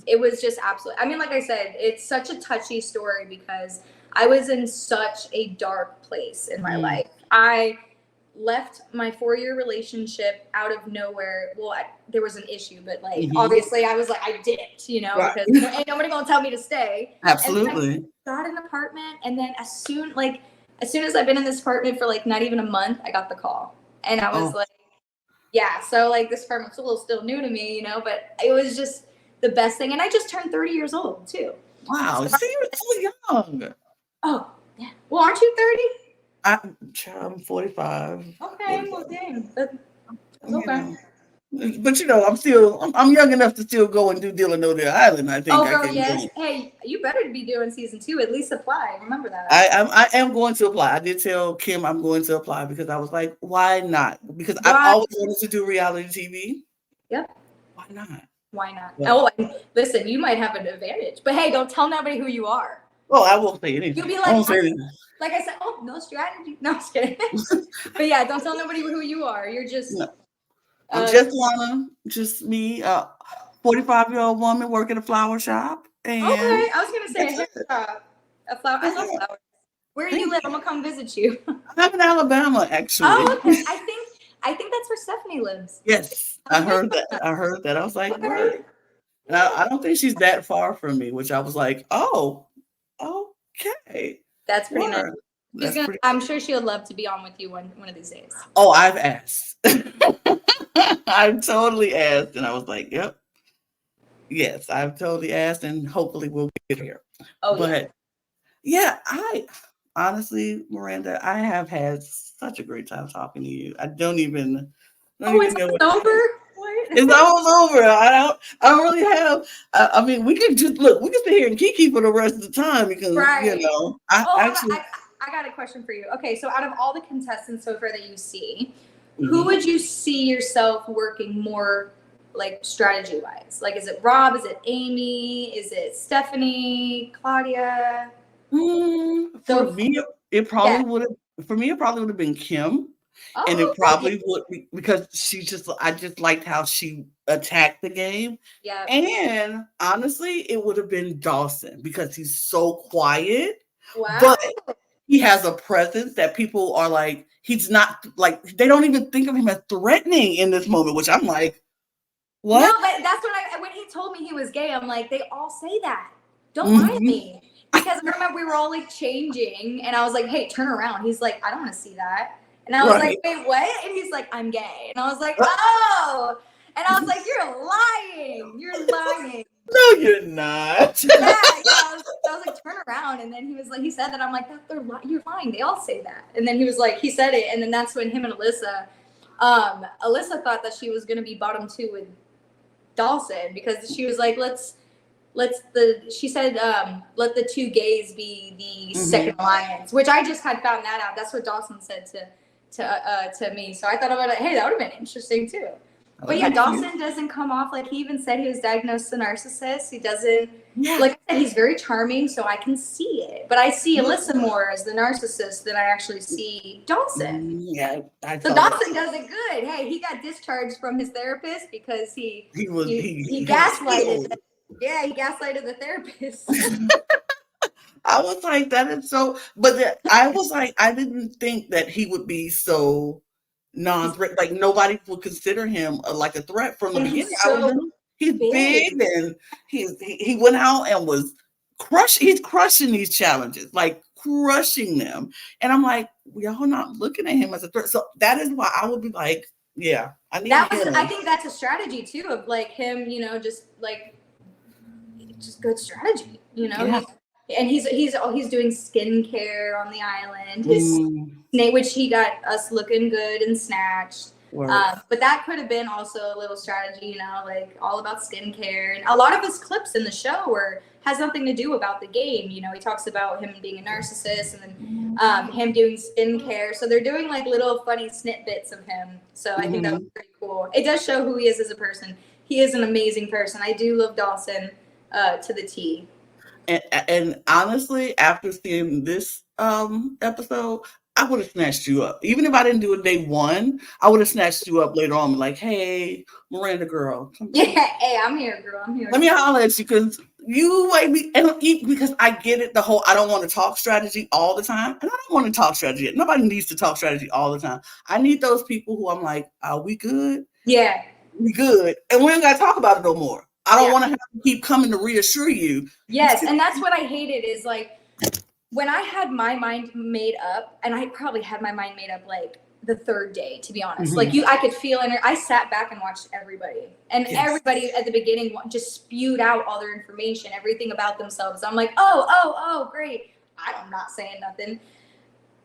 it was just absolutely. I mean, like I said, it's such a touchy story because I was in such a dark place in my life. I left my 4-year relationship out of nowhere. Well, there was an issue, but like obviously I was like, I dipped, because ain't nobody gonna tell me to stay. Absolutely. And I got an apartment, and then as soon as I've been in this apartment for like not even a month, I got the call, and I was like, yeah. So like this apartment's a little still new to me, but it was just the best thing, and I just turned 30 years old too. Wow, so you're so young. Oh yeah. Well, aren't you 30? I'm 45. Okay, well, dang. That's okay. But I'm young enough to still go and do Deal or No Deal Island. I think. Oh, girl, yes. Hey, you better be doing season 2. At least apply. Remember that. I am going to apply. I did tell Kim I'm going to apply because I was like, why not? Because I've always wanted to do reality TV. Yep. Why not? Why not? Yeah. Oh, and listen, you might have an advantage, but hey, don't tell nobody who you are. Oh, I won't say anything. You'll be like, like I said, no strategy. No, I'm just kidding. But yeah, don't tell nobody who you are. You're just. No. I'm just Lana, just me, 45-year-old woman working a flower shop. And okay, I was gonna say a hair shop, a flower. I love flowers. Where do you live? I'm gonna come visit you. I'm in Alabama, actually. Oh, okay. I think that's where Stephanie lives. Yes, I heard that. I was like, what? And I don't think she's that far from me, which I was like, oh, okay. That's pretty nice. I'm sure she'll love to be on with you one of these days. Oh, I've asked. I've totally asked, and I was like, yep. Yes, I've totally asked, and hopefully we'll get here. Oh, but I honestly, Miranda, I have had such a great time talking to you. I don't even know. It's over? What? It's almost over. I don't really have. I mean, we could just look. We could sit here and kiki for the rest of the time because I got a question for you. Okay, so out of all the contestants so far that you see, who would you see yourself working more, like strategy wise? Like, is it Rob? Is it Amy? Is it Stephanie? Claudia? For me, it probably would have been Kim. Oh, and it probably would be because I just liked how she attacked the game. Yeah. And honestly, it would have been Dawson because he's so quiet. Wow. But he has a presence that people are like, he's not like, they don't even think of him as threatening in this moment, which I'm like, what? No, but that's when he told me he was gay, I'm like, they all say that. Don't lie to me. Because I remember we were all like changing and I was like, hey, turn around. He's like, I don't want to see that. And I was like, wait, what? And he's like, I'm gay. And I was like, oh. And I was like, you're lying. You're lying. No, you're not. Yeah. I was like, turn around. And then he said that. I'm like, you're lying. They all say that. And then he said it. And then that's when him and Alyssa thought that she was going to be bottom 2 with Dawson because she was like, let the 2 gays be the second alliance, which I just had found that out. That's what Dawson said to me. So I thought about it. Hey, that would have been interesting too. But yeah, Dawson doesn't come off like he even said he was diagnosed as a narcissist. He doesn't, like I said, he's very charming, so I can see it. But I see Alyssa more as the narcissist than I actually see Dawson. Yeah, so Dawson does it good. Hey, he got discharged from his therapist because he gaslighted. Yeah, he gaslighted the therapist. I was like, that is so. But I was like, I didn't think that he would be so non-threat. Like nobody would consider him like a threat from the beginning. He's big and he went out and was he's crushing these challenges, like crushing them. And I'm like, y'all not looking at him as a threat. So that is why I would be like, yeah, I need him. I think that's a strategy too of like him, just good strategy, Yeah. And he's doing skincare on the island. His snake, which he got us looking good and snatched. But that could have been also a little strategy, like all about skincare. And a lot of his clips in the show has nothing to do about the game. He talks about him being a narcissist and then him doing skincare. So they're doing like little funny snippets of him. So I think that was pretty cool. It does show who he is as a person. He is an amazing person. I do love Dawson to the T. And honestly, after seeing this episode, I would have snatched you up. Even if I didn't do it day one, I would have snatched you up later on. Like, hey, Miranda girl. Yeah, hey, I'm here, girl. I'm here. Let me holler at you because you like me. And because I get it, the whole I don't want to talk strategy all the time. And I don't want to talk strategy. Nobody needs to talk strategy all the time. I need those people who I'm like, are we good? Yeah. We good. And we don't got to talk about it no more. I don't want to have to keep coming to reassure you. Yes, and that's what I hated is like when I had my mind made up, and I probably had my mind made up like the third day, to be honest. Like I could feel it. I sat back and watched everybody, and everybody at the beginning just spewed out all their information, everything about themselves. I'm like, oh, great. I'm not saying nothing,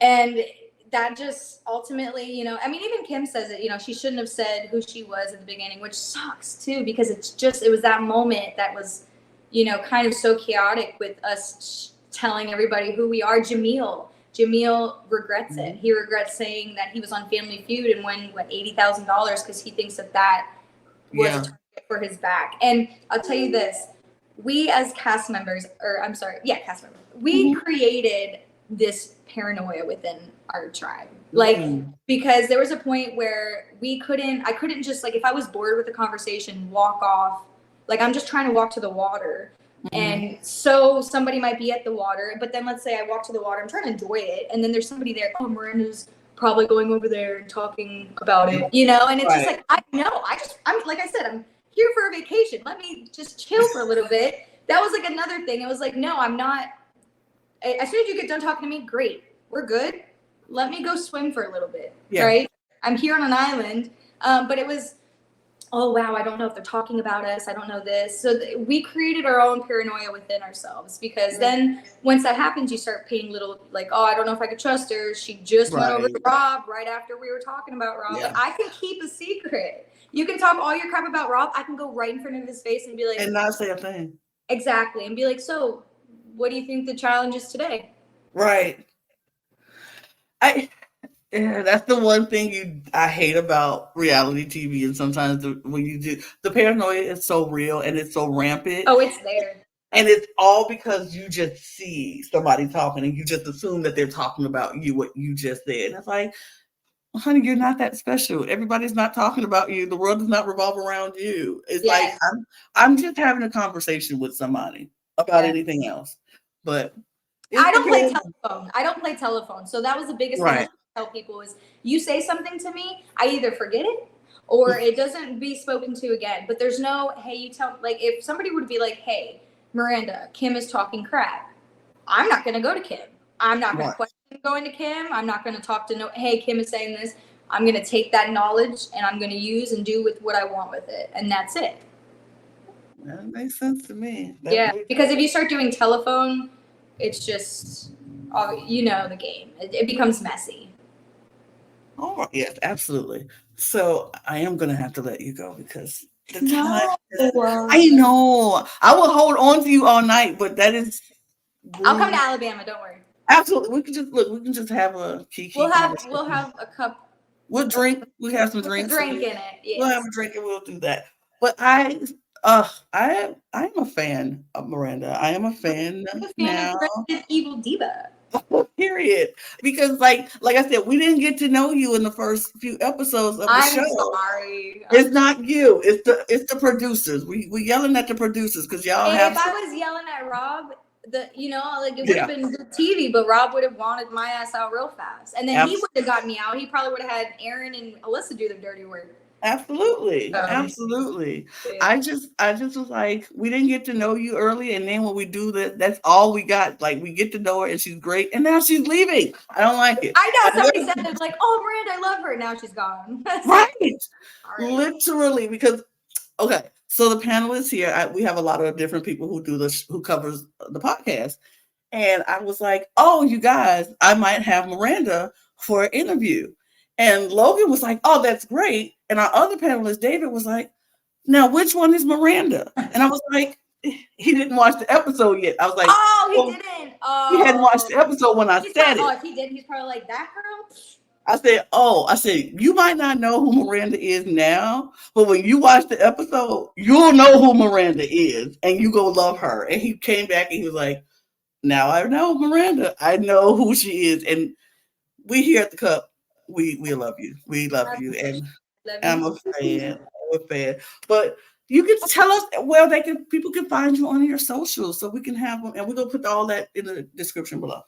and that just ultimately, even Kim says it, she shouldn't have said who she was at the beginning, which sucks too, because it was that moment that was, kind of so chaotic with us telling everybody who we are. Jamil regrets it. He regrets saying that he was on Family Feud and won $80,000 because he thinks that was a target for his back. And I'll tell you this, we as cast members, we created this paranoia within our tribe, because there was a point where I couldn't just, like, if I was bored with the conversation, walk off. Like, I'm just trying to walk to the water, and so somebody might be at the water, but then let's say I walk to the water, I'm trying to enjoy it, and then there's somebody there. Oh, Miranda's probably going over there and talking about it, and it's just like, I'm like I said, I'm here for a vacation. Let me just chill for a little bit. That was like another thing. It was like, no, I'm not. As soon as you get done talking to me, great, we're good. Let me go swim for a little bit, right? I'm here on an island, but it was, oh, wow, I don't know if they're talking about us. I don't know this. So we created our own paranoia within ourselves, because then once that happens, you start paying little, like, oh, I don't know if I could trust her. She just went over to Rob right after we were talking about Rob. Like, I can keep a secret. You can talk all your crap about Rob. I can go right in front of his face and be like. And not say a thing. Exactly. And be like, so what do you think the challenge is today? Right. That's the one thing I hate about reality TV, and sometimes when you do, the paranoia is so real and it's so rampant. Oh, it's there. And it's all because you just see somebody talking and you just assume that they're talking about you, what you just said. And it's like, well, honey, you're not that special. Everybody's not talking about you. The world does not revolve around you. It's like, I'm just having a conversation with somebody about anything else. But I don't play telephone. So that was the biggest thing I tell people is, you say something to me, I either forget it or it doesn't be spoken to again. But there's no, hey, you tell, like, if somebody would be like, hey, Miranda, Kim is talking crap, I'm not going to go to Kim. I'm not going to question going to Kim. I'm not going to talk to hey, Kim is saying this. I'm going to take that knowledge and I'm going to use and do with what I want with it. And that's it. That makes sense to me. Because if you start doing telephone, it's just, the game. It becomes messy. Oh, yes, absolutely. So I am going to have to let you go because the time I know. I will hold on to you all night, but that is. I'll come to Alabama. Don't worry. Absolutely. We can just have a kiki. We'll have a cup We'll drink. We have some With a drinks. drink in it. We'll have Yes. a drink and we'll do that. But I am a fan of Miranda. I am a fan I'm a fan now. of Resident Evil Diva. Period. Because like I said, we didn't get to know you in the first few episodes of the I'm show. sorry. It's not you. It's the producers. We yelling at the producers because y'all have. If I was yelling at Rob, like it would Yeah. have been good TV, but Rob would have wanted my ass out real fast, and then he would have gotten me out. He probably would have had Aaron and Alyssa do the dirty work. Absolutely. Absolutely. Yeah. I just was like, we didn't get to know you early, and then when we do that, that's all we got. Like, we get to know her and she's great, and now she's leaving. I don't like it. I know somebody said it's like, oh, Miranda, I love her. Now she's gone. Right. Right. Literally, because okay, so the panelists here, we have a lot of different people who do this, who covers the podcast, and I was like, oh, you guys, I might have Miranda for an interview. And Logan was like, oh, that's great. And our other panelist, David, was like, now, which one is Miranda? And I was like, he didn't watch the episode yet. I was like, oh, he didn't. Oh, he hadn't watched the episode when I said it. Oh, if he did, he's probably like, that girl? I said, you might not know who Miranda is now, but when you watch the episode, you'll know who Miranda is and you go love her. And he came back and he was like, now I know Miranda. I know who she is. And we here at the Cup, we love you. We love you. And I'm a fan. I'm a fan. But you can tell us where people can find you on your socials so we can have them. And we're going to put all that in the description below.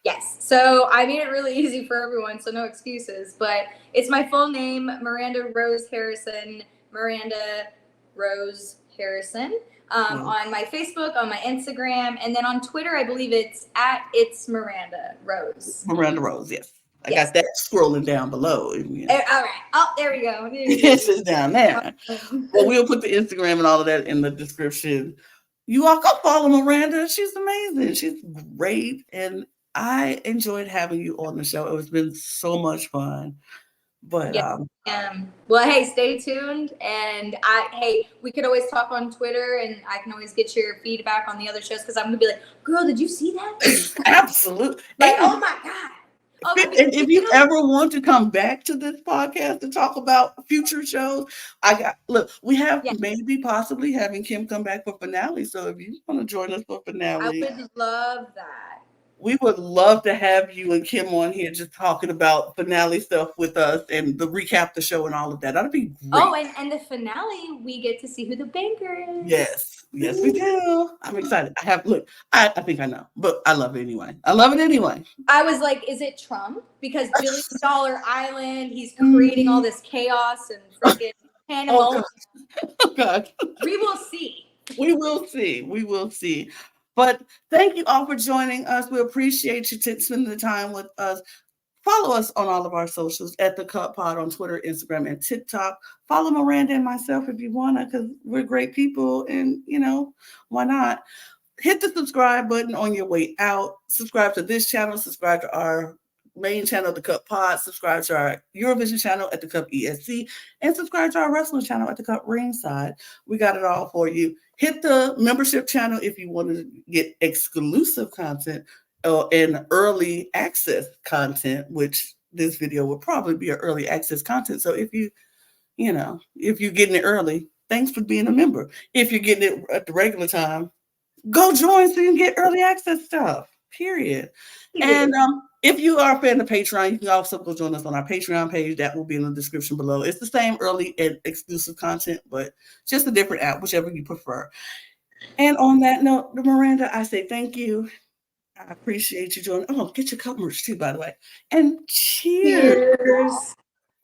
Yes. So I made it really easy for everyone, so no excuses. But it's my full name, Miranda Rose Harrison, Miranda Rose Harrison. On my Facebook, on my Instagram, and then on Twitter, I believe it's Miranda Rose. Miranda Rose, yes. I got that scrolling down below. All right. Oh, there we go. This is down there. Well, we'll put the Instagram and all of that in the description. You all go follow Miranda. She's amazing. She's great. And I enjoyed having you on the show. It's been so much fun. But well, hey, stay tuned. And we could always talk on Twitter, and I can always get your feedback on the other shows because I'm gonna be like, girl, did you see that? Absolutely. Like, oh my God. And if you ever want to come back to this podcast to talk about future shows, we have maybe possibly having Kim come back for finale. So if you want to join us for finale, I would love that. We would love to have you and Kim on here just talking about finale stuff with us and recap the show and all of that. That'd be great. Oh, and the finale, we get to see who the banker is. Yes, we do. I'm excited. I think I know, but I love it anyway. I was like, is it Trump? Because $1 billion Island, he's creating all this chaos and freaking pandemonium. Oh, God. We will see. We will see. But thank you all for joining us. We appreciate you spending the time with us. Follow us on all of our socials at The Cup Pod on Twitter, Instagram, and TikTok. Follow Miranda and myself if you want to, because we're great people. And, why not? Hit the subscribe button on your way out. Subscribe to this channel. Subscribe to our main channel, The Cup Pod. Subscribe to our Eurovision channel at The Cup ESC. And subscribe to our wrestling channel at The Cup Ringside. We got it all for you. Hit the membership channel if you want to get exclusive content and early access content, which this video will probably be an early access content. So if you're getting it early, thanks for being a member. If you're getting it at the regular time, go join so you can get early access stuff, period. Yeah. And if you are a fan of Patreon, you can also go join us on our Patreon page. That will be in the description below. It's the same early and exclusive content, but just a different app, whichever you prefer. And on that note, Miranda, I say thank you. I appreciate you joining. Oh, get your cup merch too, by the way. And cheers.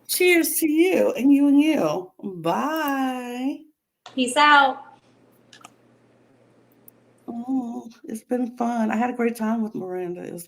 Cheers to you and you and you. Bye. Peace out. Oh, it's been fun. I had a great time with Miranda. It was